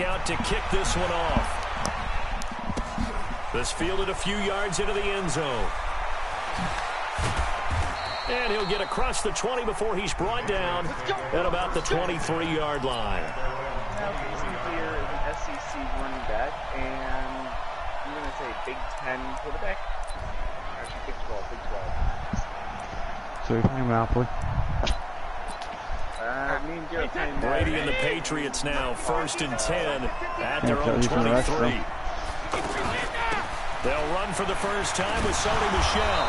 Out to kick this one off. This fielded a few yards into the end zone. And he'll get across the 20 before he's brought down at about the 23-yard line. Now, Casey here is an SEC running back, and I'm going to say Big 10 quarterback. Actually, Big 12, Big 12. So you're playing Monopoly? Brady and the Patriots now 1st and 10 at their own 23. They'll run for the first time with Sony Michel.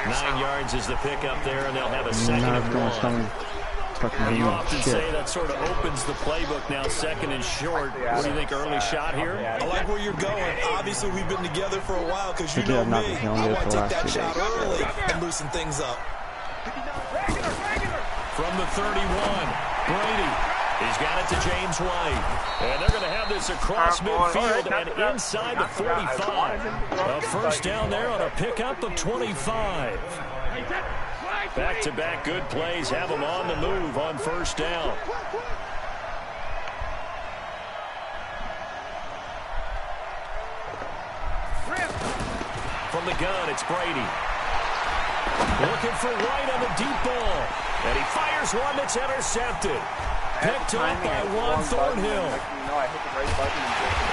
9 yards is the pickup there, and they'll have a second and 1. You often say that sort of opens the playbook now, 2nd and short. What do you think, early shot here? I like where you're going. Obviously, we've been together for a while because you know me. I want to take that shot early and loosen things up. From the 31, Brady. He's got it to James White. And they're going to have this across midfield and inside the 45. A first down there on a pickup of 25. Back-to-back good plays have them on the move on first down. From the gun, it's Brady. Looking for White on the deep ball. And he fires one that's intercepted. Picked up by Juan Thornhill. And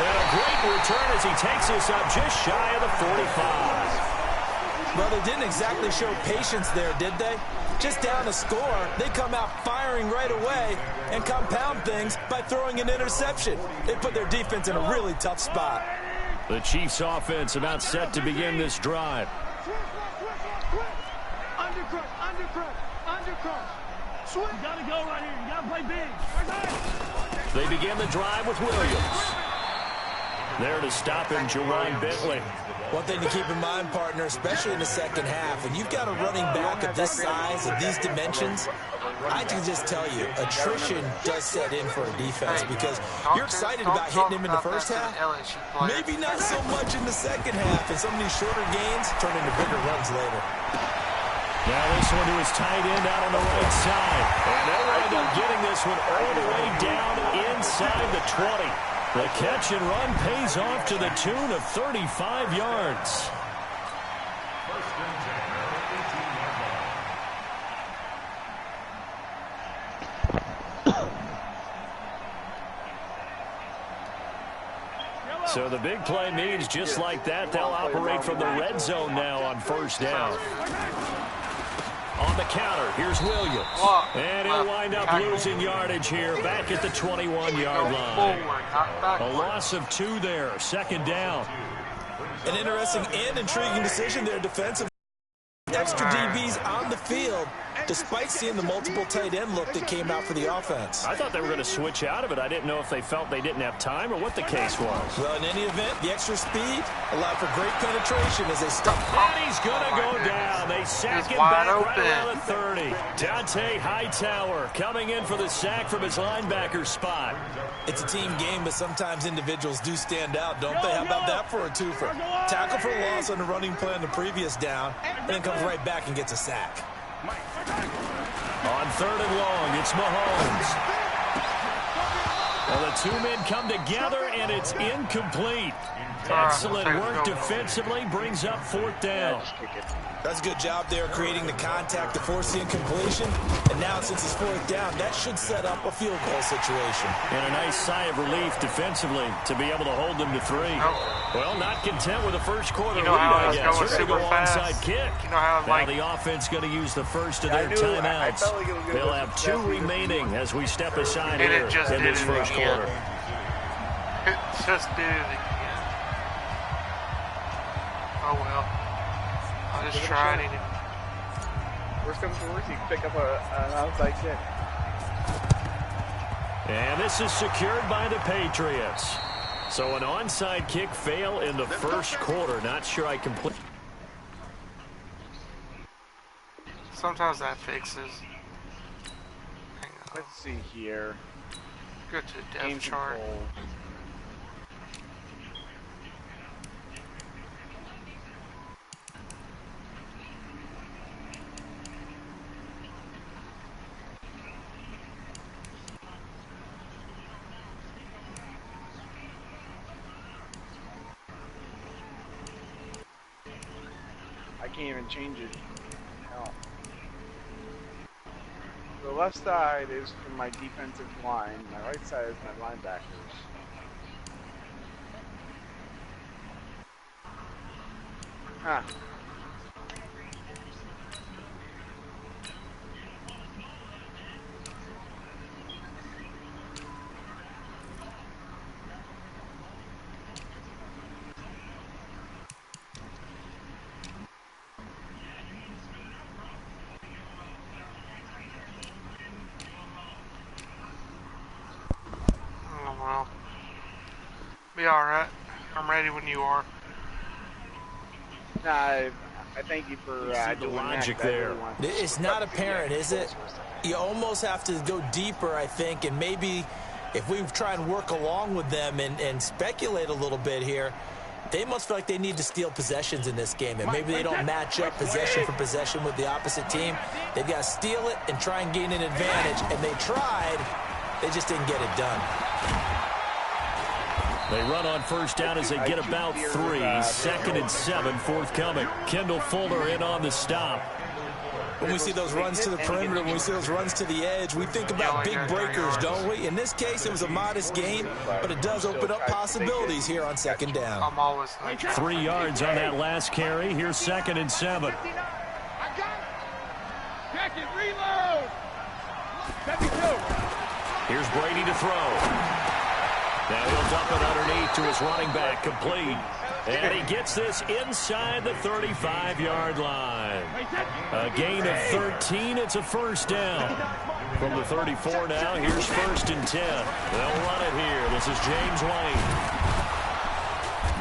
a great return as he takes us up just shy of the 45. Well, they didn't exactly show patience there, did they? Just down a score, they come out firing right away and compound things by throwing an interception. They put their defense in a really tough spot. The Chiefs' offense about set to begin this drive. You gotta go right here. You gotta play big. They begin the drive with Williams. There to stop him, Jawan Bentley. One thing to keep in mind, partner, especially in the second half, when you've got a running back of this size, of these dimensions, I can just tell you, attrition does set in for a defense because you're excited about hitting him in the first half. Maybe not so much in the second half, and some of these shorter gains turn into bigger runs later. Now this one to his tight end out on the right side. And they'll wind up getting this one all the way down inside the 20. The catch and run pays off to the tune of 35 yards. So the big play means just like that, they'll operate from the red zone now on first down. On the counter, here's Williams. And he'll wind up losing yardage here back at the 21-yard line. A loss of 2 there, 2nd down. An interesting and intriguing decision there, defensive. Extra DBs on the field, despite seeing the multiple tight end look that came out for the offense. I thought they were going to switch out of it. I didn't know if they felt they didn't have time or what the case was. Well, in any event, the extra speed allowed for great penetration as they stuck. And he's going to go down. They sack him back right around the 30. Dante Hightower coming in for the sack from his linebacker spot. It's a team game, but sometimes individuals do stand out, don't they? How about that for a twofer? Tackle for loss on the running play on the previous down, and then comes right back and gets a sack. On 3rd and long, it's Mahomes. Well, the 2 men come together, and it's incomplete. Excellent work defensively, brings up 4th down. That's a good job there, creating the contact to force the incompletion. And now, since it's 4th down, that should set up a field goal situation. And a nice sigh of relief defensively to be able to hold them to 3. Well, not content with the first quarter lead, I guess. They're going to go onside kick. Now the offense going to use the first of their timeouts. They'll have 2 remaining as we step aside here in this first quarter. Just did it again. Oh, well. I'll just try it. Worst comes to worst, you can pick up an outside kick. And this is secured by the Patriots. So an onside kick fail in the first quarter. Not sure I complete. Sometimes that fixes. Let's see here. Go to the depth chart. can't even change it. No. The left side is for my defensive line. My right side is my linebackers. Huh. Oh, well. Be alright. I'm ready when you are. Nah, I thank you for the doing logic that. there. It's not apparent, is it? You almost have to go deeper, I think, and maybe if we try and work along with them and speculate a little bit here, they must feel like they need to steal possessions in this game, and maybe they don't match up possession for possession with the opposite team. They've got to steal it and try and gain an advantage, and they tried. They just didn't get it done. They run on first down as they get about 3. 2nd and 7 forthcoming. Kendall Fuller in on the stop. When we see those runs to the perimeter, when we see those runs to the edge, we think about big breakers, don't we? In this case, it was a modest gain, but it does open up possibilities here on 2nd down. I'm always like 3 yards on that last carry. Here's 2nd and 7. Here's Brady to throw. Now he'll dump it underneath to his running back, complete. And he gets this inside the 35-yard line. A gain of 13. It's a first down. From the 34 now, here's 1st and 10. They'll run it here. This is James Wayne.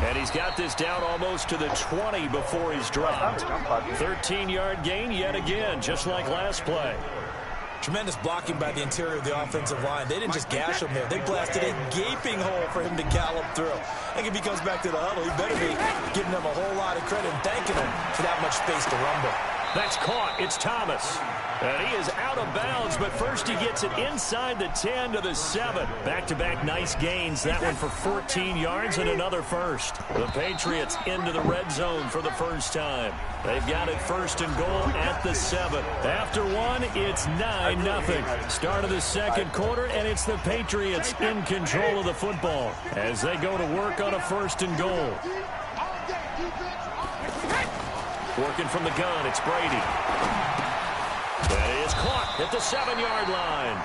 And he's got this down almost to the 20 before he's dropped. 13-yard gain yet again, just like last play. Tremendous blocking by the interior of the offensive line. They didn't just gash him there. They blasted a gaping hole for him to gallop through. I think if he comes back to the huddle, he better be giving them a whole lot of credit and thanking them for that much space to rumble. That's caught. It's Thomas. And he is out of bounds, but first he gets it inside the 10 to the 7. Back-to-back nice gains. That one for 14 yards and another first. The Patriots into the red zone for the first time. They've got it 1st and goal at the 7. After one, it's 9-0. Start of the second quarter, and it's the Patriots in control of the football as they go to work on a 1st and goal. Working from the gun, it's Brady. That is caught at the 7-yard line.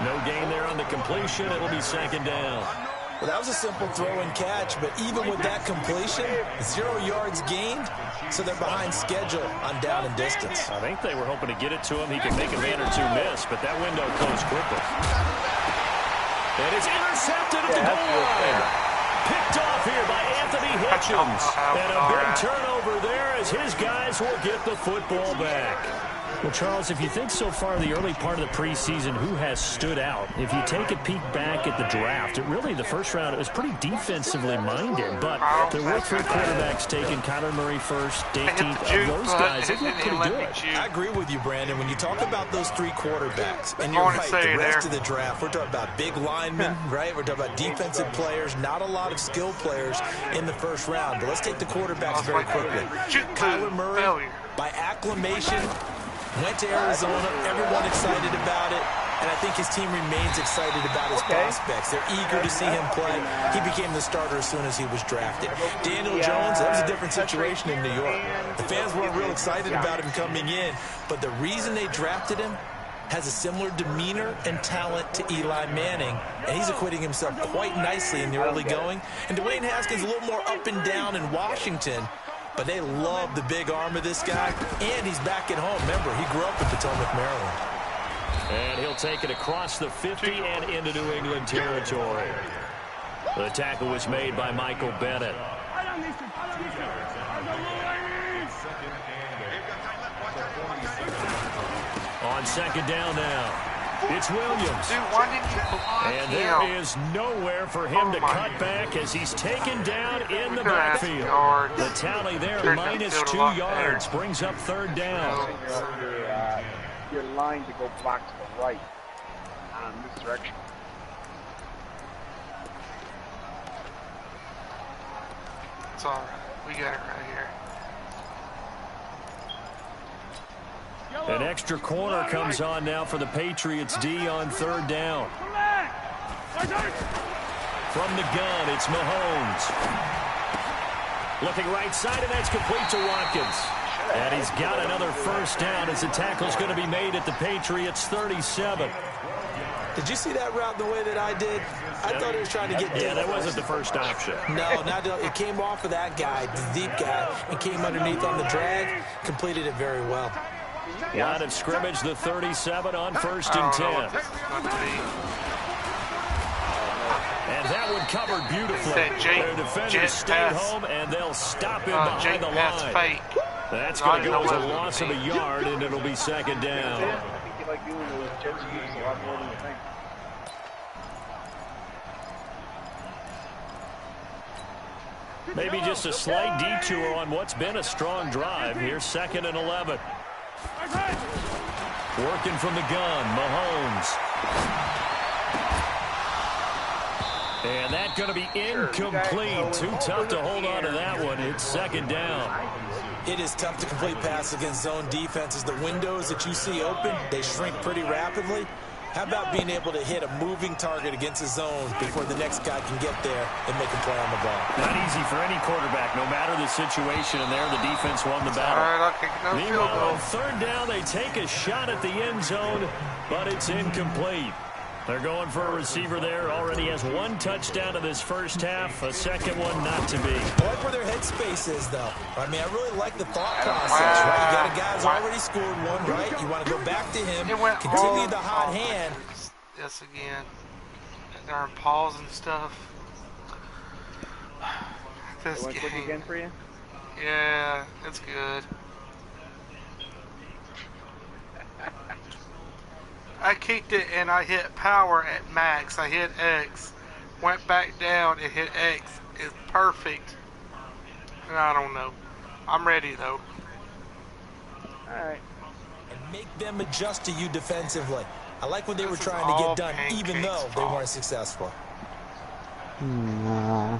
No gain there on the completion. It'll be 2nd down. Well, that was a simple throw and catch, but even with that completion, 0 yards gained, so they're behind schedule on down and distance. I think they were hoping to get it to him. He could make a man or two miss, but that window closed quickly. And it's intercepted at the goal line. Picked off here by Anthony Hitchens. And a big turnover there as his guys will get the football back. Well, Charles, if you think so far the early part of the preseason, who has stood out? If you take a peek back at the draft, the first round, it was pretty defensively minded, but there were 3 quarterbacks taken. Kyler Murray first, Dayton, those guys, they look pretty good. I agree with you, Brandon. When you talk about those 3 quarterbacks, and you're right, the rest of the draft, we're talking about big linemen, right? We're talking about defensive players, not a lot of skill players in the first round. But let's take the quarterbacks very quickly. Kyler Murray, by acclamation, went to Arizona, everyone excited about it, and I think his team remains excited about his prospects. They're eager to see him play. He became the starter as soon as he was drafted. Daniel Jones, that was a different situation in New York. The fans weren't real excited about him coming in, but the reason they drafted him has a similar demeanor and talent to Eli Manning, and he's acquitting himself quite nicely in the early going. And Dwayne Haskins a little more up and down in Washington, but they love the big arm of this guy, and he's back at home. Remember, he grew up in Potomac, Maryland. And he'll take it across the 50 and into New England territory. The tackle was made by Michael Bennett. On 2nd down now. It's Williams. And there is nowhere for him to cut back as he's taken down in the backfield. The tally there, -2 yards, brings up 3rd down. Your line to go block to the right on this direction. It's all right. We got it right here. An extra corner comes on now for the Patriots D on third down. From the gun, it's Mahomes. Looking right side, and that's complete to Watkins. And he's got another first down as the tackle's going to be made at the Patriots 37. Did you see that route the way that I did? I thought he was trying to get deep. Yeah, that wasn't the first option. No, it came off of that guy, the deep guy, and came underneath on the drag, completed it very well. Line of scrimmage, the 37 on first and 10. And that one covered beautifully. Their defenders stayed home, and they'll stop him behind the line. That's going to go as a loss of a yard, and it'll be second down. I think you like doing those jet sweeps a lot more than you think. Maybe just a slight detour on what's been a strong drive. Here's second and 11. Working from the gun, Mahomes. And that's going to be incomplete. Too tough to hold on to that one. It's second down. It is tough to complete pass against zone defenses. The windows that you see open, they shrink pretty rapidly. How about being able to hit a moving target against a zone before the next guy can get there and make a play on the ball? Not easy for any quarterback, no matter the situation, and there the defense won the battle. Meanwhile, on third down, they take a shot at the end zone, but it's incomplete. They're going for a receiver there. Already has one touchdown in this first half. A second one not to be. I like where their headspace is, though. I mean, I really like the thought process, right? You got a guy who's already scored one, right? You want to go back to him, continue the hot hand. Yes, again. Darn pause and stuff. This Quick game. again for you? Yeah, it's good. I kicked it and I hit power at max. I hit X. Went back down and hit X. It's perfect. I don't know. I'm ready though. Alright. And make them adjust to you defensively. I like what they were trying to get done, even though they weren't successful. Yeah.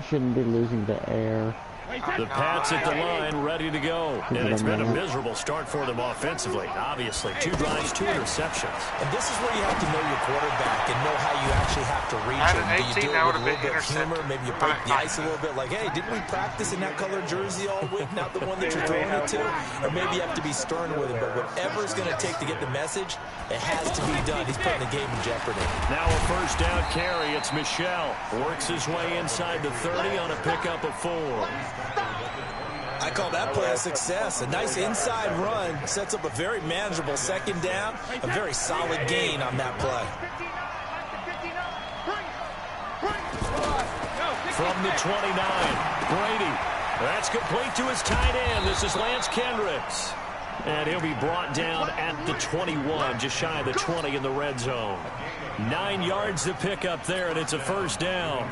Shouldn't be losing the air. The Pats at the line, ready to go. And it's been a miserable start for them offensively. Obviously, 2 drives, 2 interceptions. And this is where you have to know your quarterback and know how you actually have to reach him. Do you do it with a little bit of humor? Maybe you break the ice a little bit, like, hey, didn't we practice in that colored jersey all week, not the one that you're throwing it to? Or maybe you have to be stern with him. But whatever it's going to take to get the message, it has to be done. He's putting the game in jeopardy. Now a first down carry. It's Michel. Works his way inside the 30 on a pickup of 4. I call that play a success. A nice inside run sets up a very manageable second down. A very solid gain on that play. From the 29, Brady. That's complete to his tight end. This is Lance Kendricks. And he'll be brought down at the 21, just shy of the 20 in the red zone. 9 yards to pick up there, and it's a first down.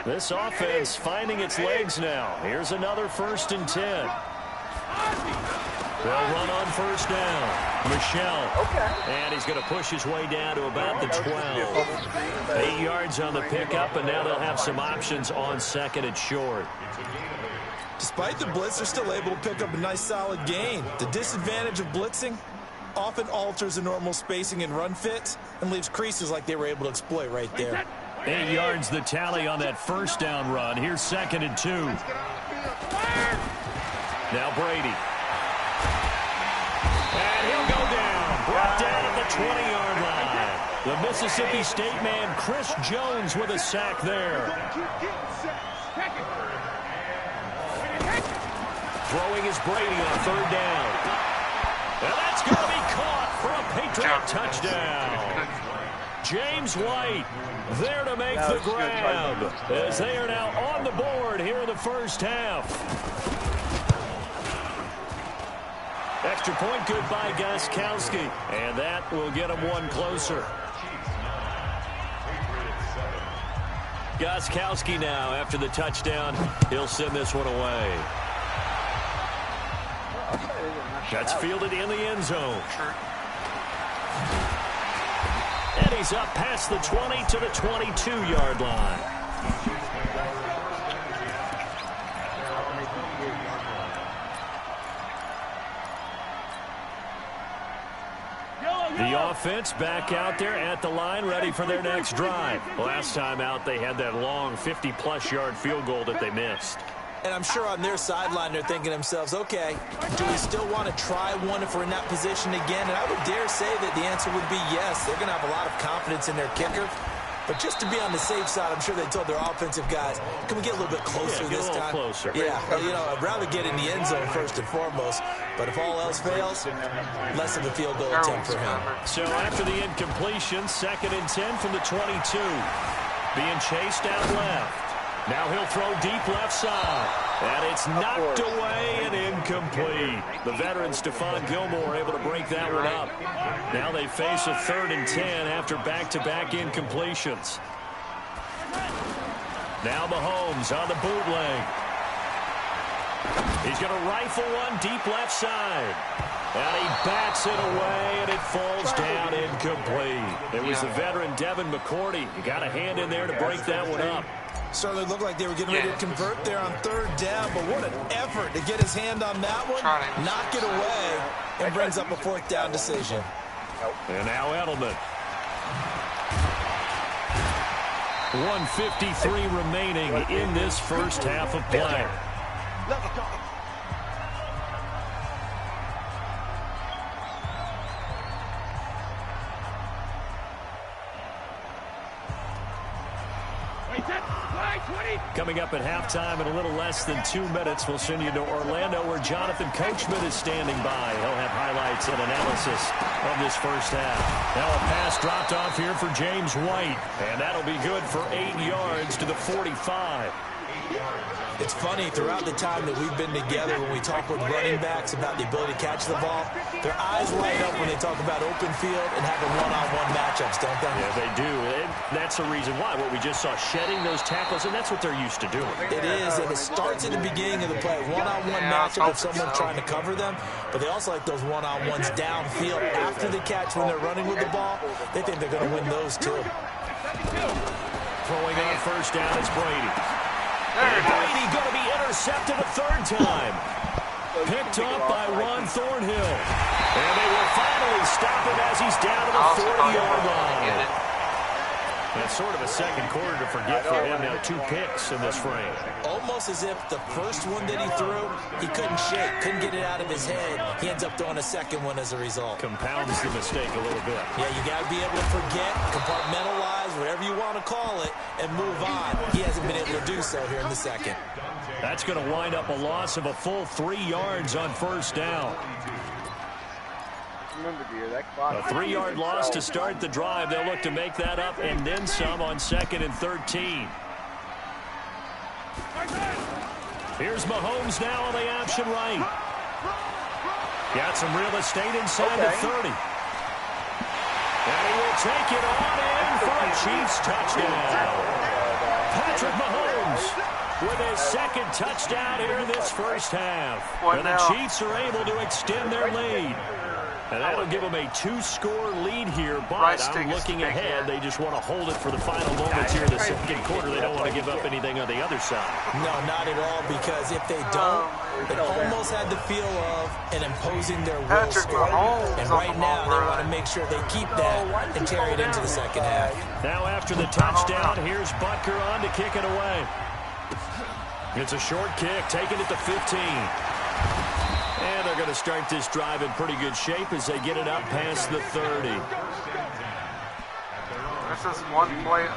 This offense finding its legs now. Here's another first and 10. They'll run on first down. Michel. And he's going to push his way down to about the 12. 8 yards on the pickup, and now they'll have some options on second and short. Despite the blitz, they're still able to pick up a nice solid gain. The disadvantage of blitzing often alters the normal spacing and run fits and leaves creases like they were able to exploit right there. 8 yards the tally on that first down run. Here's second and 2. Now Brady. And he'll go down. Brought down at the 20-yard line. The Mississippi State man, Chris Jones, with a sack there. Throwing is Brady on third down. And that's going to be caught for a Patriot touchdown. James White there to make the grab as they are now on the board here in the first half. Extra point good by Gostkowski, and that will get him one closer. Gostkowski now after the touchdown. He'll send this one away. That's fielded in the end zone. And he's up past the 20 to the 22-yard line. The offense back out there at the line, ready for their next drive. Last time out, they had that long 50-plus yard field goal that they missed. And I'm sure on their sideline, they're thinking to themselves, okay, do we still want to try one if we're in that position again? And I would dare say that the answer would be yes. They're going to have a lot of confidence in their kicker. But just to be on the safe side, I'm sure they told their offensive guys, can we get a little bit closer this time? Closer. Yeah, well, you know, I'd rather get in the end zone first and foremost. But if all else fails, less of a field goal attempt for him. So after the incompletion, 2nd and 10 from the 22. Being chased out left. Now he'll throw deep left side. And it's knocked away and incomplete. The veteran Stephon Gilmore able to break that one up. Now they face a 3rd and 10 after back-to-back incompletions. Now Mahomes on the bootleg. He's going to rifle one deep left side. And he bats it away, and it falls down incomplete. It was the veteran Devin McCourty. You got a hand in there to break that one up. Certainly looked like they were getting ready to convert there on 3rd down, but what an effort to get his hand on that one, knock it away, and brings up a 4th down decision. And now Edelman. 1:53 remaining in this first half of play. Coming up at halftime in a little less than 2 minutes, we'll send you to Orlando where Jonathan Coachman is standing by. He'll have highlights and analysis of this first half. Now a pass dropped off here for James White, and that'll be good for 8 yards to the 45. It's funny, throughout the time that we've been together, when we talk with running backs about the ability to catch the ball, their eyes light up when they talk about open field and having one-on-one matchups, don't they? Yeah, they do. And that's the reason why. What we just saw, shedding those tackles, and that's what they're used to doing. It is, and it starts at the beginning of the play. One-on-one matchup with someone trying to cover them, but they also like those one-on-ones downfield after the catch when they're running with the ball. They think they're going to win those, too. Throwing on 1st down is Brady. And Brady going to be intercepted a 3rd time. Picked up by Ron Thornhill. And they will finally stop him as he's down to the 40-yard line. That's sort of a second quarter to forget for him. Now 2 picks in this frame. Almost as if the first one that he threw, he couldn't shake, couldn't get it out of his head. He ends up throwing a second one as a result. Compounds the mistake a little bit. Yeah, you got to be able to forget, compartmentalize, whatever you want to call it, and move on. He hasn't been able to do so here in the second. That's going to wind up a loss of a full 3 yards on 1st down. A 3-yard loss to start the drive. They'll look to make that up and then some on 2nd and 13. Here's Mahomes now on the option right. Got some real estate inside the 30. And he will take it on in for a Chiefs touchdown. Patrick Mahomes with his 2nd touchdown here in this first half. And the Chiefs are able to extend their lead. And that'll give them a 2-score lead here, but I'm looking ahead. They just want to hold it for the final moments here in the second quarter. They don't want to give up anything on the other side. No, not at all, because if they don't, it almost had the feel of an imposing their will score. And right now, they want to make sure they keep that and carry it into the second half. Now after the touchdown, here's Butker on to kick it away. It's a short kick, taken at the 15. And they're going to start this drive in pretty good shape as they get it up past the 30. This is one play.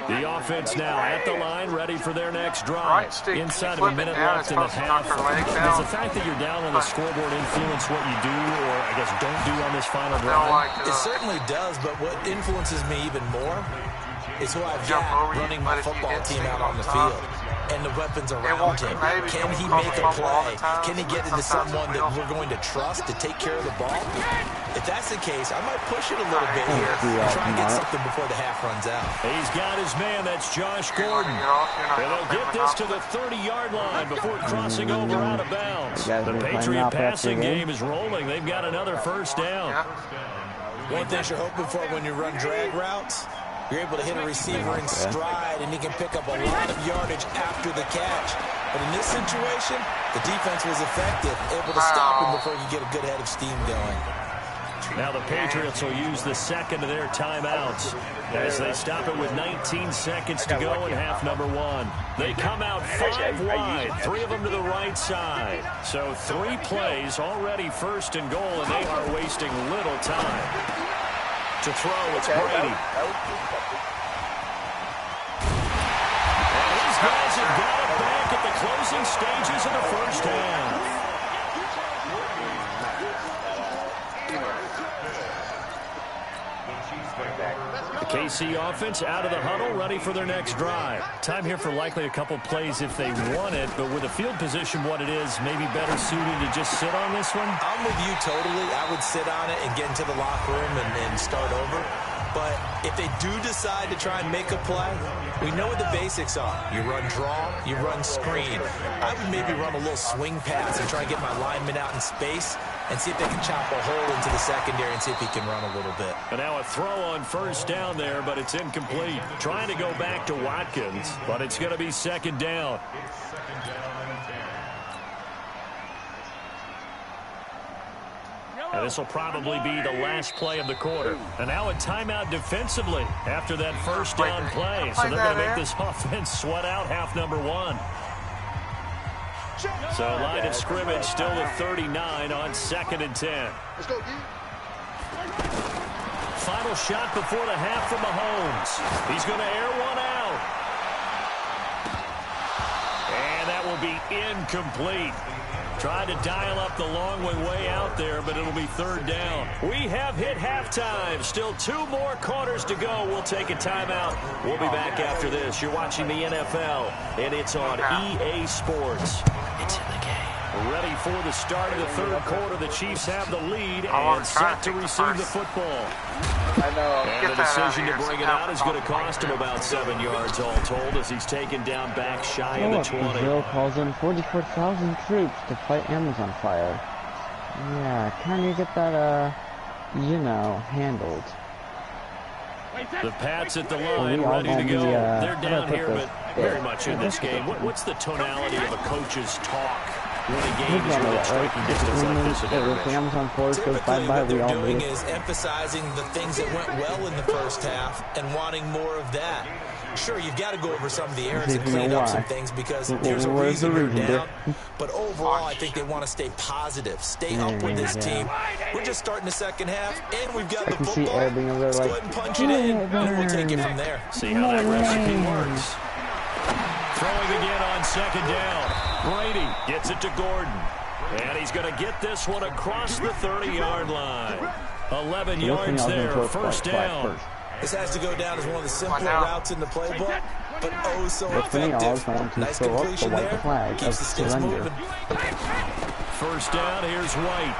The offense now at the line, ready for their next drive. Inside of a minute left in the half. Does the fact that you're down on the scoreboard influence what you do, or I guess don't do on this final drive? It certainly does, but what influences me even more is who I've got running my football team out on the field and the weapons around him. Can he make a play? Can he get into someone that we're going to trust to take care of the ball? If that's the case, I might push it a little bit here and try and get something before the half runs out. He's got his man. That's Josh Gordon. And they'll get this to the 30-yard line before crossing over out of bounds. The Patriot passing game is rolling. They've got another first down. One thing you're hoping for when you run drag routes, you're able to hit a receiver in stride, and he can pick up a lot of yardage after the catch. But in this situation, the defense was effective, able to stop him before he could get a good head of steam going. Now the Patriots will use the second of their timeouts as they stop it with 19 seconds to go in half number one. They come out 5 wide, 3 of them to the right side. So 3 plays already first and goal, and they are wasting little time. To throw, it's Brady. And these guys have got it back at the closing stages of the first half. The KC offense out of the huddle, ready for their next drive. Time here for likely a couple plays if they want it, but with the field position what it is, maybe better suited to just sit on this one? I'm with you totally. I would sit on it and get into the locker room and start over. But if they do decide to try and make a play, we know what the basics are. You run draw, you run screen. I would maybe run a little swing pass and try and get my lineman out in space and see if they can chop a hole into the secondary and see if he can run a little bit. And now a throw on first down there, but it's incomplete. Trying to go back to Watkins, but it's going to be second down. And this will probably be the last play of the quarter. And now a timeout defensively after that first down play. So they're going to make this offense sweat out half number one. So line of scrimmage still at 39 on 2nd and 10. Let's go, D. Final shot before the half from Mahomes. He's going to air one out. And that will be incomplete. Tried to dial up the long way out there, but it'll be 3rd down. We have hit halftime. Still 2 more quarters to go. We'll take a timeout. We'll be back after this. You're watching the NFL, and it's on EA Sports. It's in the game. Ready for the start of the 3rd quarter. The Chiefs have the lead and set to receive the football. I know. And the decision to bring it out is going to cost him about 7 yards all told as he's taken down back shy of the 20. Brazil calls in 44,000 troops to fight Amazon fire. Yeah, kind of get that, you know, handled. The Pats at the line, ready to go. They're down here, but very much in this game. What's the tonality of a coach's talk when a game is really striking distance like this? Typically, what they're doing is emphasizing the things that went well in the first half and wanting more of that. Sure, you've got to go over some of the errors and clean up some things because there's a reason you're down. But overall, I think they want to stay positive, stay up with this team. We're just starting the second half, and we've got the football. Let's go ahead and punch it in, and we'll take it from there. See how that recipe works. Throwing again on 2nd down. Brady gets it to Gordon. And he's going to get this one across the 30-yard line. 11 yards there, 1st down. This has to go down as one of the simpler routes in the playbook, but oh so effective. Nice completion there. Keeps the sticks moving. 1st down, here's White.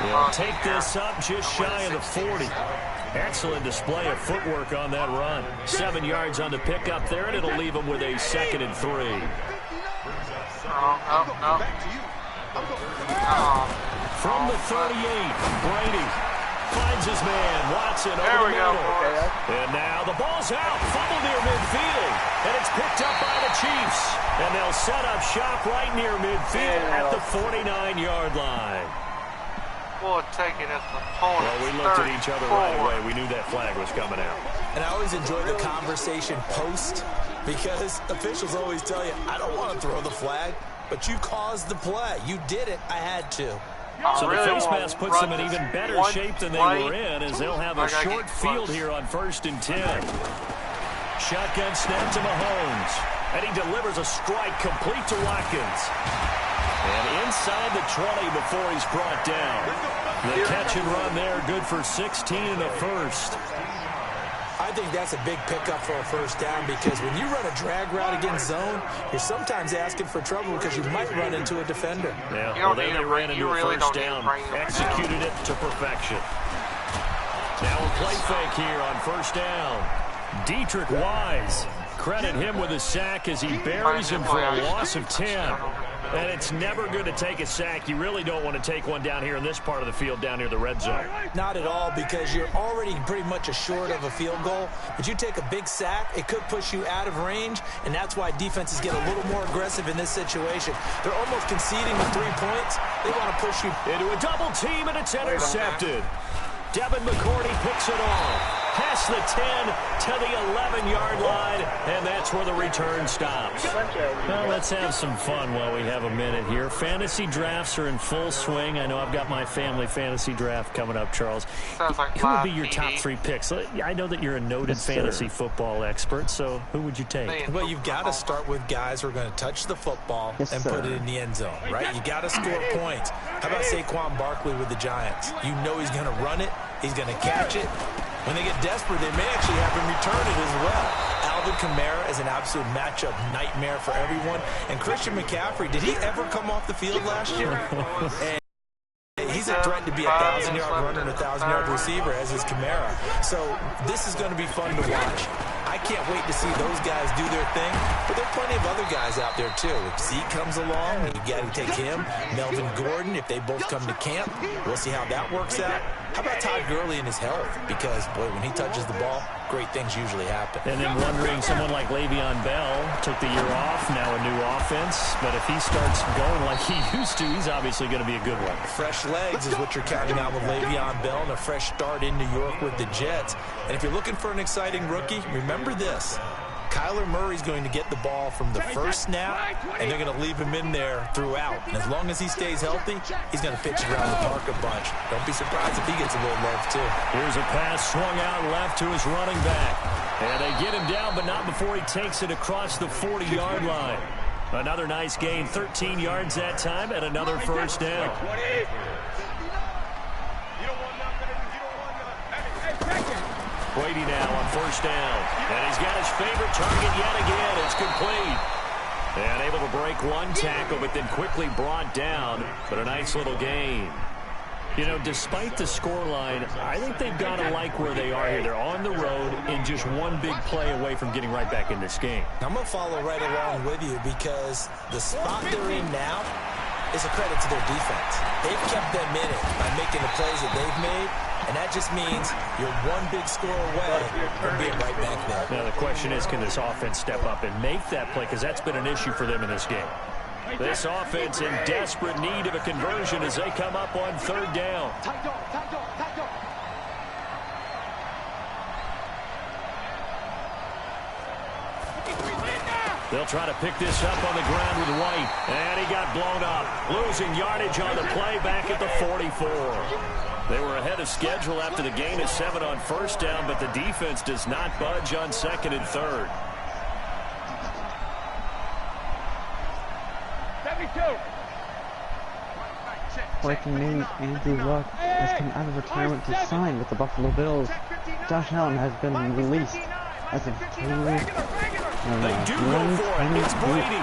He'll take this up just shy of the 40. Excellent display of footwork on that run. 7 yards on the pickup there, and it'll leave him with a 2nd and 3. From the 38, Brady finds his man, Watson, over the middle. And now the ball's out, fumble near midfield, and it's picked up by the Chiefs. And they'll set up shop right near midfield at the 49-yard line. Well, taking it the opponent. Well, we looked at each other right away. We knew that flag was coming out. And I always enjoy the conversation post because officials always tell you, I don't want to throw the flag, but you caused the play. You did it. I had to. So the face mask puts them in even better shape than they were in as they'll have a short field here on 1st and 10. Shotgun snap to Mahomes. And he delivers a strike complete to Watkins. And inside the 20 before he's brought down. The catch and run there, good for 16 and a 1st. I think that's a big pickup for a 1st down because when you run a drag route against zone, you're sometimes asking for trouble because you might run into a defender. Yeah, well, then they ran into a 1st down, executed it to perfection. Now a play fake here on 1st down. Dietrich Wise, credit him with a sack as he buries him for a loss of 10. And it's never good to take a sack. You really don't want to take one down here in this part of the field down near the red zone. Not at all, because you're already pretty much assured of a field goal. But you take a big sack, it could push you out of range, and that's why defenses get a little more aggressive in this situation. They're almost conceding the 3 points. They want to push you into a double team, and it's intercepted. Devin McCourty picks it off. Past the 10 to the 11-yard line, and that's where the return stops. Well, let's have some fun while we have a minute here. Fantasy drafts are in full swing. I know I've got my family fantasy draft coming up, Charles. Sounds like who would be your top 3 picks? I know that you're a noted fantasy football expert, so who would you take? Well, you've got to start with guys who are going to touch the football and put it in the end zone, right? You got to score points. How about Saquon Barkley with the Giants? You know he's going to run it. He's going to catch it. When they get desperate, they may actually have him return it as well. Alvin Kamara is an absolute matchup nightmare for everyone. And Christian McCaffrey, did he ever come off the field last year? And he's a threat to be a 1,000-yard runner and a 1,000-yard receiver, as is Kamara. So this is going to be fun to watch. I can't wait to see those guys do their thing, but there are plenty of other guys out there too. If Zeke comes along, you got to take him. Melvin Gordon, if they both come to camp, we'll see how that works out. How about Todd Gurley and his health? Because, boy, when he touches the ball, great things usually happen. And then wondering, someone like Le'Veon Bell took the year off, now a new offense. But if he starts going like he used to, he's obviously going to be a good one. Fresh legs is what you're counting out with Le'Veon Bell, and a fresh start in New York with the Jets. And if you're looking for an exciting rookie, remember this. Kyler Murray's going to get the ball from the first snap, and they're going to leave him in there throughout. And as long as he stays healthy, he's going to pitch it around the park a bunch. Don't be surprised if he gets a little love, too. Here's a pass swung out left to his running back. And they get him down, but not before he takes it across the 40-yard line. Another nice gain, 13 yards that time, and another first down. Brady now on first down. And he's got his favorite target yet again. It's complete. And able to break one tackle, but then quickly brought down. But a nice little gain. You know, despite the scoreline, I think they've got to like where they are here. They're on the road and just one big play away from getting right back in this game. I'm going to follow right along with you because the spot they're in now is a credit to their defense. They've kept them in it by making the plays that they've made, and that just means you're one big score away from being right back there. Now the question is, can this offense step up and make that play? Because that's been an issue for them in this game. This offense in desperate need of a conversion as they come up on third down. They'll try to pick this up on the ground with White. And he got blown up. Losing yardage on the play back at the 44. They were ahead of schedule after the gain of 7 on first down, but the defense does not budge on second and third. 72. Breaking news, Andrew Luck has come out of retirement to sign with the Buffalo Bills. Josh Allen has been released as a They do go for it. It's Brady.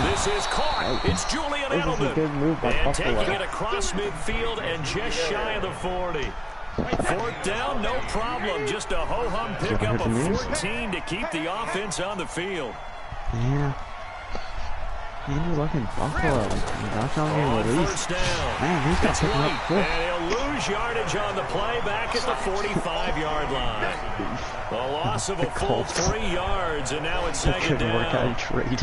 This is caught. It's Julian Edelman. This is a good move by and Buffalo. taking it across midfield and just shy of the 40. Fourth down, no problem. Just a ho-hum pickup of 14 to keep the offense on the field. Yeah. Andrew Luck in Buffalo. Josh Allen getting released. Man, he's got picking up quick. And he'll lose yardage on the play back at the 45-yard line. The loss of a full 3 yards, and now it's second down. Work out a trade.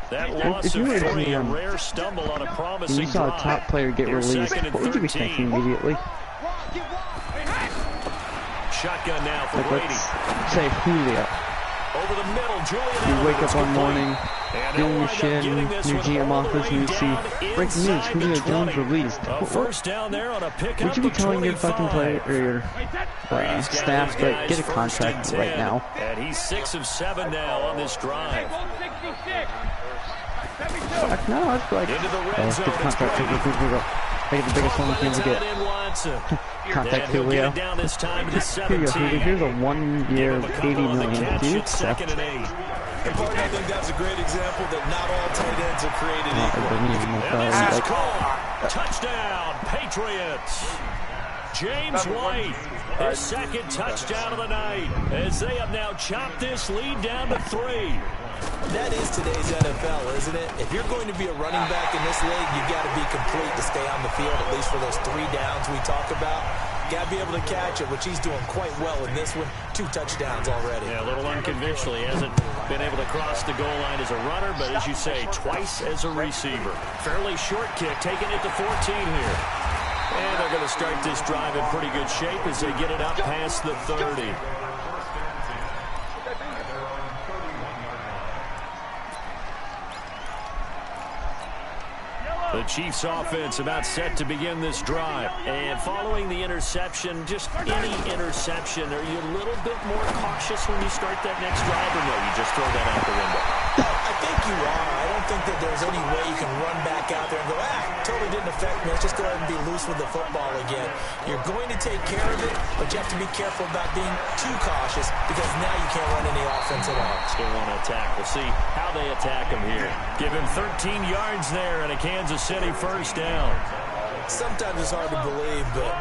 That loss of 3, a rare stumble on a promising drive. You saw a top player get released. What would you be thinking immediately? Shotgun now for Brady. Let's say Julio. Over the middle, You wake up one morning, doing your shit in your GM office, and you see breaking news: Julio Jones released. First down there on a pickup. Would you be telling your fucking player or your staff to get a contract right now? And he's 6 of 7 now on this drive. Fuck no, I'd be like, into the red zone. Get contract. Take the biggest one we can get. Contact Julio. Down this time to Here you go, Julio. Here's a 1 year, $80 million. Do you accept? And I think that's a great example that not all tight ends are created equal. Touchdown, Patriots. James White, his second touchdown of the night, as they have now chopped this lead down to 3. That is today's NFL, isn't it? If you're going to be a running back in this league, you've got to be complete to stay on the field, at least for those 3 downs we talk about. Got to be able to catch it, which he's doing quite well in this one. 2 touchdowns already. Yeah, a little unconventional. He hasn't been able to cross the goal line as a runner, but as you say, twice as a receiver. Fairly short kick, taking it to 14 here. And they're going to start this drive in pretty good shape as they get it up past the 30. The Chiefs offense about set to begin this drive. And following the interception, just any interception, are you a little bit more cautious when you start that next drive, or no, you just throw that out the window? I think you are. I don't think that there's any way you can run back out there and go, totally didn't affect me. Let's just go ahead and be loose with the football again. You're going to take care of it, but you have to be careful about being too cautious because now you can't run any offense at all. Still want to attack. We'll see how they attack him here. Give him 13 yards there and a Kansas City first down. Sometimes it's hard to believe, but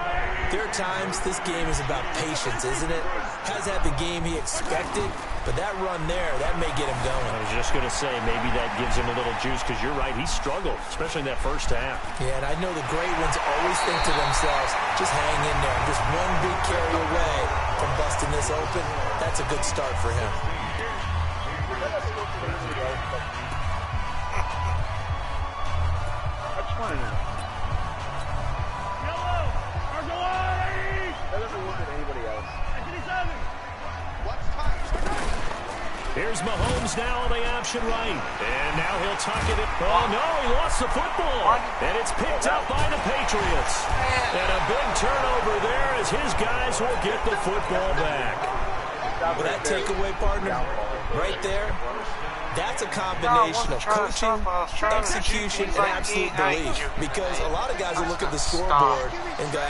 there are times this game is about patience, isn't it? Has had the game he expected, but that run there, that may get him going. I was just going to say, maybe that gives him a little juice, because you're right, he struggled, especially in that first half. Yeah, and I know the great ones always think to themselves, just hang in there. Just one big carry away from busting this open. That's a good start for him. I just want to know. That doesn't look at anybody else. Here's Mahomes now on the option right. And now he'll tuck it in. Oh, no, he lost the football. And it's picked up by the Patriots. And a big turnover there as his guys will get the football back. Well, that takeaway, partner, right there, that's a combination of coaching, execution, and absolute belief. Because a lot of guys will look at the scoreboard and go,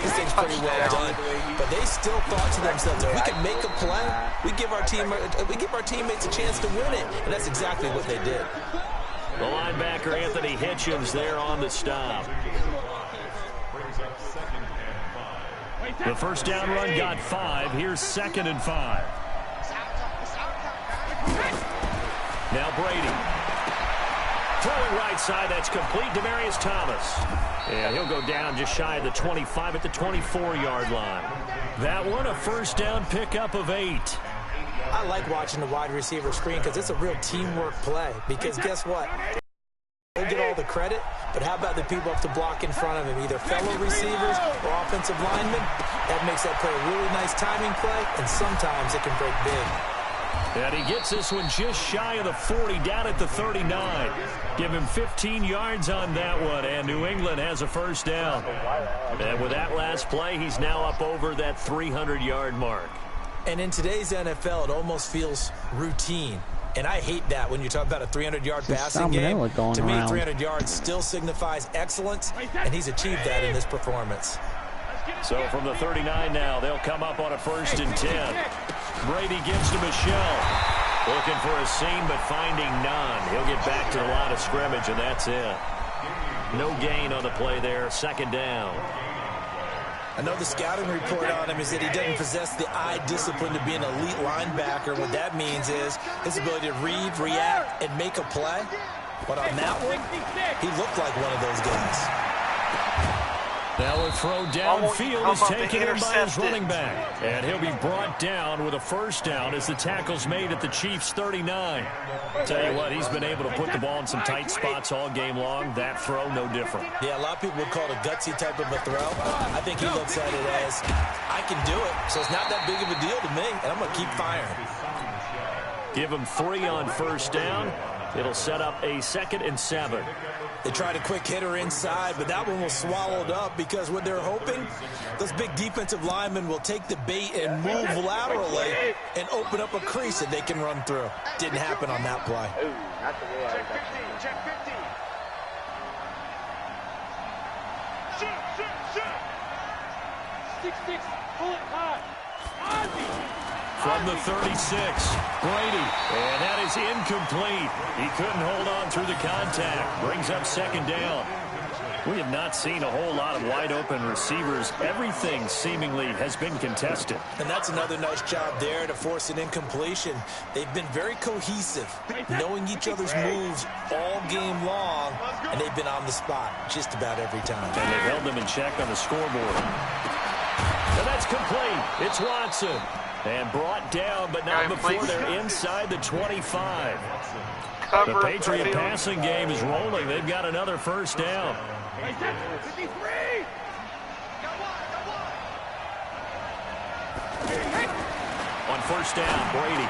this thing's pretty well done. But they still thought to themselves, if we can make a play, we give our teammates a chance to win it. And that's exactly what they did. The linebacker, Anthony Hitchens, there on the stop. The first down run got 5. Here's 2nd and 5. Now Brady. Throwing right side, that's complete. Demaryius Thomas. And he'll go down just shy of the 25 at the 24-yard line. That one, a first down pickup of 8. I like watching the wide receiver screen because it's a real teamwork play. Because guess what? They'll get all the credit, but how about the people up to block in front of him, either fellow receivers or offensive linemen? That makes that play a really nice timing play, and sometimes it can break big. And he gets this one just shy of the 40, down at the 39. Give him 15 yards on that one, and New England has a first down. And with that last play, he's now up over that 300-yard mark. And in today's NFL, it almost feels routine. And I hate that when you talk about a 300-yard passing game. To me, 300 yards still signifies excellence, and he's achieved that in this performance. So from the 39 now, they'll come up on a 1st and 10. Brady gives to Michelle. Looking for a seam, but finding none. He'll get back to the line of scrimmage, and that's it. No gain on the play there. 2nd down. I know the scouting report on him is that he doesn't possess the eye discipline to be an elite linebacker. What that means is his ability to read, react, and make a play. But on that one, he looked like one of those guys. Now a throw downfield is taken in by his running back. And he'll be brought down with a first down as the tackle's made at the Chiefs' 39. Tell you what, he's been able to put the ball in some tight spots all game long. That throw, no different. Yeah, a lot of people would call it a gutsy type of a throw. I think he looks at it as, I can do it, so it's not that big of a deal to me, and I'm going to keep firing. Give him 3 on first down. It'll set up a 2nd and 7. They tried a quick hitter inside, but that one was swallowed up because what they're hoping, those big defensive linemen will take the bait and move laterally and open up a crease that they can run through. Didn't happen on that play. Ooh, not the way I was actually. Check 15. Shoot. 6-6. Pull it high. From the 36, Brady, and that is incomplete. He couldn't hold on through the contact. Brings up 2nd down. We have not seen a whole lot of wide-open receivers. Everything seemingly has been contested. And that's another nice job there to force an incompletion. They've been very cohesive, knowing each other's moves all game long, and they've been on the spot just about every time. And they've held them in check on the scoreboard. And that's complete. It's Watson. And brought down, but not before they're inside the 25. The Patriot passing game is rolling. They've got another first down. On first down, Brady.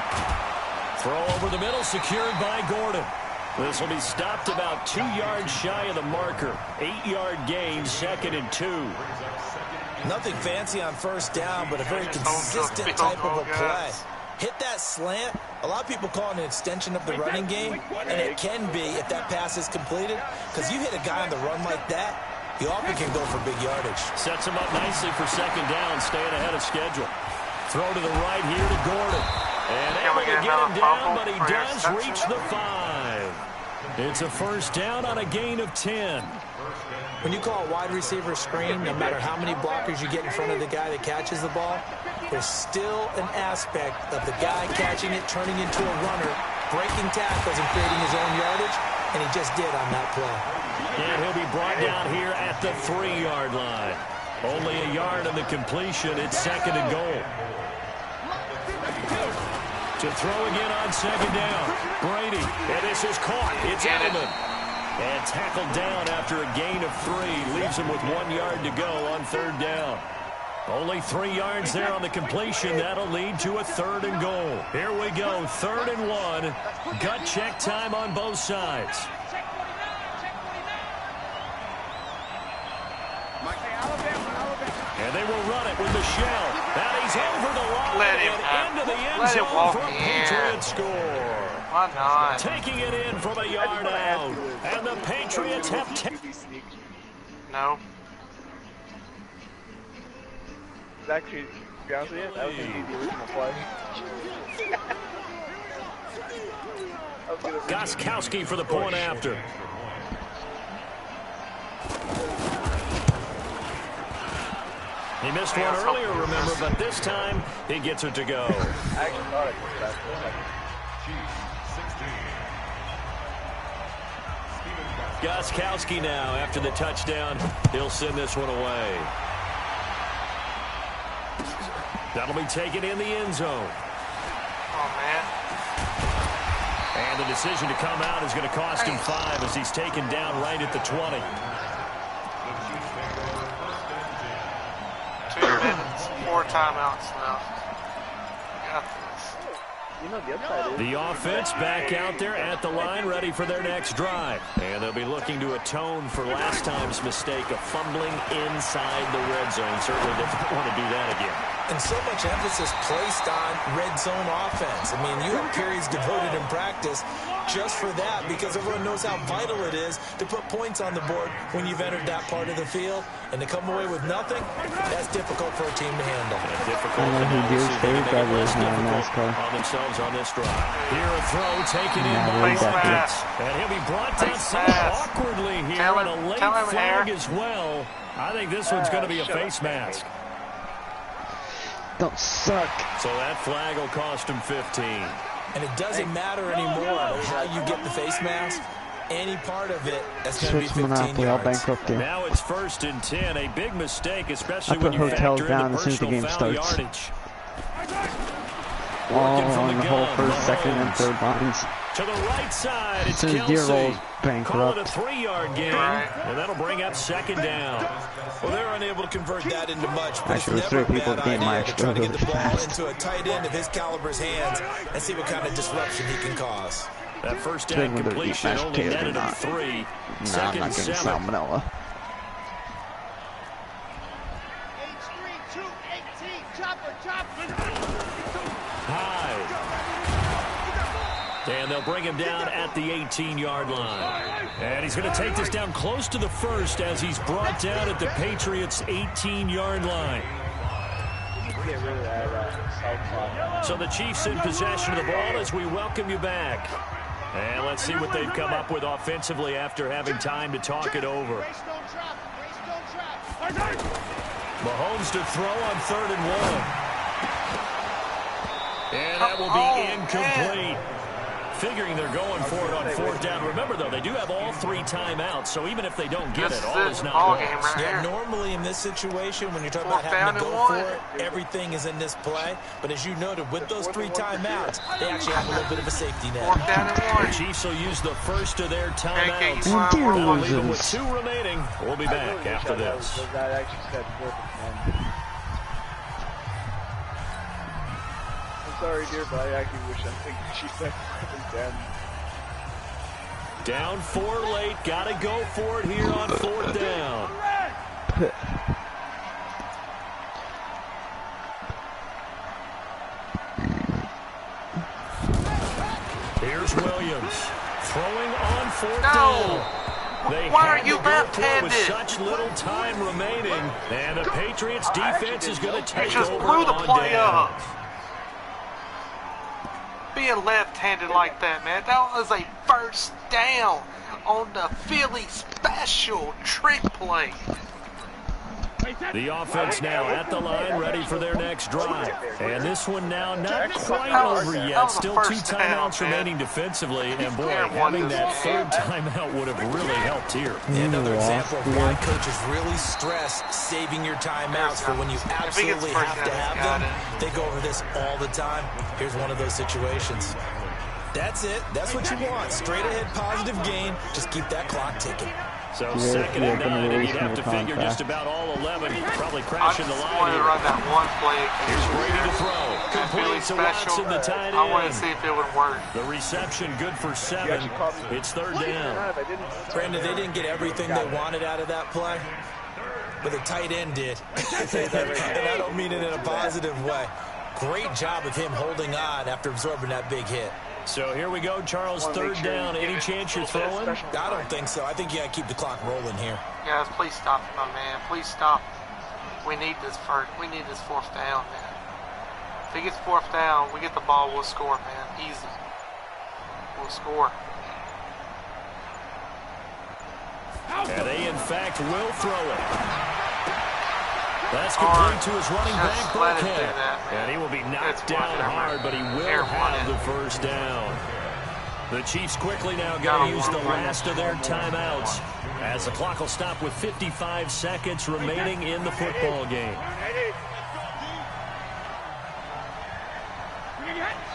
Throw over the middle, secured by Gordon. This will be stopped about 2 yards shy of the marker. 8-yard gain, 2nd and 2. Nothing fancy on first down, but a very consistent type of a play. Hit that slant. A lot of people call it an extension of the running game, and it can be if that pass is completed, because you hit a guy on the run like that, you often can go for big yardage. Sets him up nicely for 2nd down, staying ahead of schedule. Throw to the right here to Gordon. And able to get him down, but he does reach the 5. It's a first down on a gain of 10. When you call a wide receiver screen, no matter how many blockers you get in front of the guy that catches the ball, there's still an aspect of the guy catching it, turning into a runner, breaking tackles and creating his own yardage, and he just did on that play. And he'll be brought down here at the 3-yard line. Only a yard on the completion. It's 2nd and goal. To throw again on 2nd down. Brady, and this is caught. It's Edelman. And tackled down after a gain of 3. Leaves him with 1 yard to go on 3rd down. Only 3 yards there on the completion. That'll lead to a 3rd and goal. Here we go, 3rd and 1. Gut check time on both sides. And they will run it with Michelle. And he's over the line and into the end zone for a Patriot score. Why not? Taking it in from a yard out. And the Patriots have... No. Actually, to be honest with you, that was the original play. Gostkowski for the point after. He missed one earlier, remember, but this time he gets it to go. I actually thought it was that. Gostkowski now, after the touchdown, he'll send this one away. That'll be taken in the end zone. Oh, man. And the decision to come out is going to cost him 5 as he's taken down right at the 20. 2 minutes, 4 timeouts left. Got this. You know, the upside is... The offense back out there at the line, ready for their next drive. And they'll be looking to atone for last time's mistake of fumbling inside the red zone. Certainly they don't want to do that again. And so much emphasis placed on red zone offense. I mean, you have periods devoted in practice just for that, because everyone knows how vital it is to put points on the board when you've entered that part of the field. And to come away with nothing, that's difficult for a team to handle. Difficult I know who Deer's favorite driver is now in NASCAR. On themselves on this drive. Here a throw taken in by Watts. And he'll be brought down somewhat awkwardly here. And a late flag as well. I think this one's going to be a face mask. Don't suck. So that flag will cost him 15. And it doesn't matter anymore how you get the face mask. Any part of it, that's going to be 15 Monopoly, I'll yards. bankrupt you. Now it's 1st and 10. A big mistake, especially I when put you hotels factor in down the as soon as the personal game foul starts. yardage. All Working from on the whole gun, first, second, and Mahomes. third lines. To the right side, it's As soon as Deer rolls, Kelsey. Call it a bankrupt. 3-yard gain, and that'll bring up 2nd down. Well, they're unable to convert that into much, but Actually, it's there's never 3 a people bad at the game. My idea to try to get the ball fast. into a tight end of his caliber's hands and see what kind of disruption he can cause. That first down Whether you eat completion mashed only potatoes or netted him not. 3. No, I'm 2nd not and getting 7. salmonella. High. And they'll bring him down at the 18-yard line. And he's going to take this down close to the 1st as he's brought down at the Patriots' 18-yard line. Get rid of that south. So the Chiefs in possession of the ball as we welcome you back. And let's see what they've come up with offensively after having time to talk it over. Mahomes to throw on 3rd and 1. And that will be incomplete. Figuring they're going for it on 4th down. Remember, though, they do have all 3 timeouts, so even if they don't get it, all is not lost. Yeah, normally in this situation, when you're talking about having to go for it, everything is in this play. But as you noted, with those 3 timeouts, they actually have a little bit of a safety net. 4th down and 1. The Chiefs will use the first of their timeouts. That'll leave them with 2 remaining. We'll be back after this. That actually said 4th and 10. Sorry, dear, but I actually wish I think she said 4th and 10. Down 4 late. Got to go for it here on 4th down. Here's Williams throwing on 4th down. Why are you left-handed? With such little time remaining, and the Patriots defense is going to take over. Just blew the play up. Being left-handed like that, man. That was a 1st down on the Philly special trick play. The offense now at the line, ready for their next drive. And this one now not quite over yet. Still 2 timeouts remaining defensively. And boy, having that 3rd timeout would have really helped here. Another example of why coaches really stress saving your timeouts for when you absolutely have to have them. They go over this all the time. Here's one of those situations. That's it. That's what you want. Straight ahead positive gain. Just keep that clock ticking. So 2nd and 9, and you'd have to figure just about all 11 probably crashing the line. I want to run that one play. Here's Brady to throw. Complete to Watson, the tight end. I want to see if it would work. The reception good for 7. It's 3rd down. Brandon, they didn't get everything they wanted out of that play, but the tight end did. And I don't mean it in a positive way. Great job of him holding on after absorbing that big hit. So here we go, Charles, 3rd down. Any chance you're throwing? I don't think so. I think you got to keep the clock rolling here. Guys, please stop it, my man. Please stop. We need this 4th down, man. If he gets 4th down, we get the ball, we'll score, man. Easy. We'll score. And they, in fact, will throw it. That's complete to his running back, Burkhead. And he will be knocked down hard, but he will have the 1st down. The Chiefs quickly now got to use the last of their timeouts, as the clock will stop with 55 seconds remaining in the football game.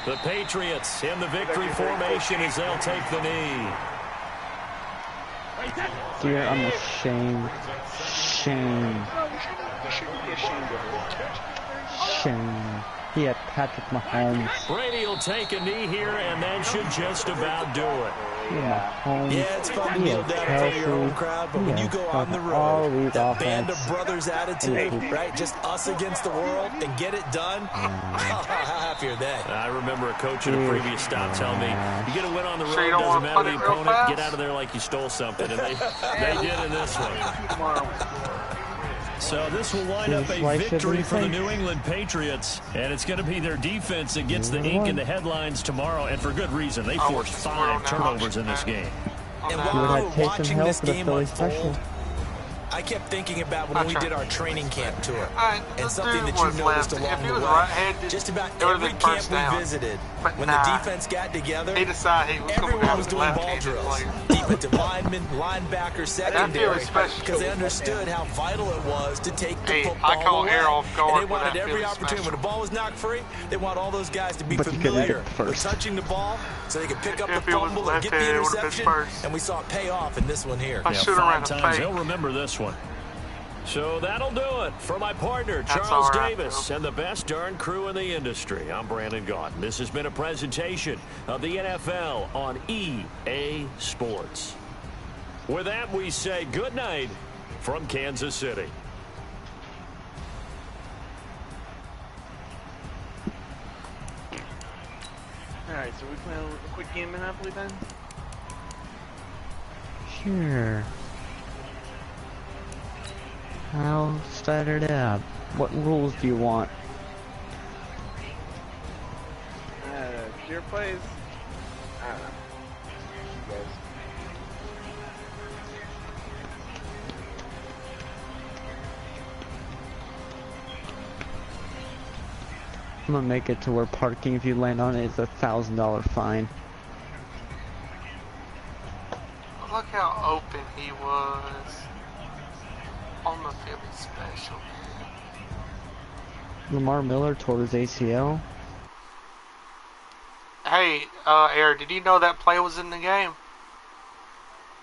The Patriots in the victory formation as they'll take the knee. Dear, I'm ashamed. Shame. Shame. He had Patrick Mahomes. Brady will take a knee here, and that should just about do it. Yeah, it's fun to kneel down in front of your own crowd, but when you go on the road, that band of brothers attitude, right? Just us against the world and get it done. How happy are they? I remember a coach at a previous stop telling me, you get a win on the road, doesn't matter the opponent, get out of there like you stole something. And they did in this one. So this will wind up a victory for the New England Patriots, and it's going to be their defense that gets the ink in the headlines tomorrow, and for good reason. They forced 5 turnovers in this game. And while we were watching this game unfold, I kept thinking about when we did our training camp tour, and something that you noticed along the way. Just about every camp we visited, when the defense got together, everyone was doing ball drills. Defensive linemen, linebackers, secondary, because they understood how vital it was to take the football away. And they wanted every opportunity. When the ball was knocked free, they want all those guys to be familiar with touching the ball so they could pick up the fumble and get the interception. And we saw it pay off in this one here. 5 times. They'll remember this one. So that'll do it for my partner, Charles Davis, and the best darn crew in the industry. I'm Brandon Gaudin. This has been a presentation of the NFL on EA Sports. With that, we say good night from Kansas City. All right, so we play a quick game of Monopoly then? Sure. I'll start it up. What rules do you want? Your plays? I don't know. You guys. I'm gonna make it to where parking, if you land on it, is $1,000 fine. Look how open he was on the Philly special. Lamar Miller tore his ACL. Hey, Eric, did you know that play was in the game?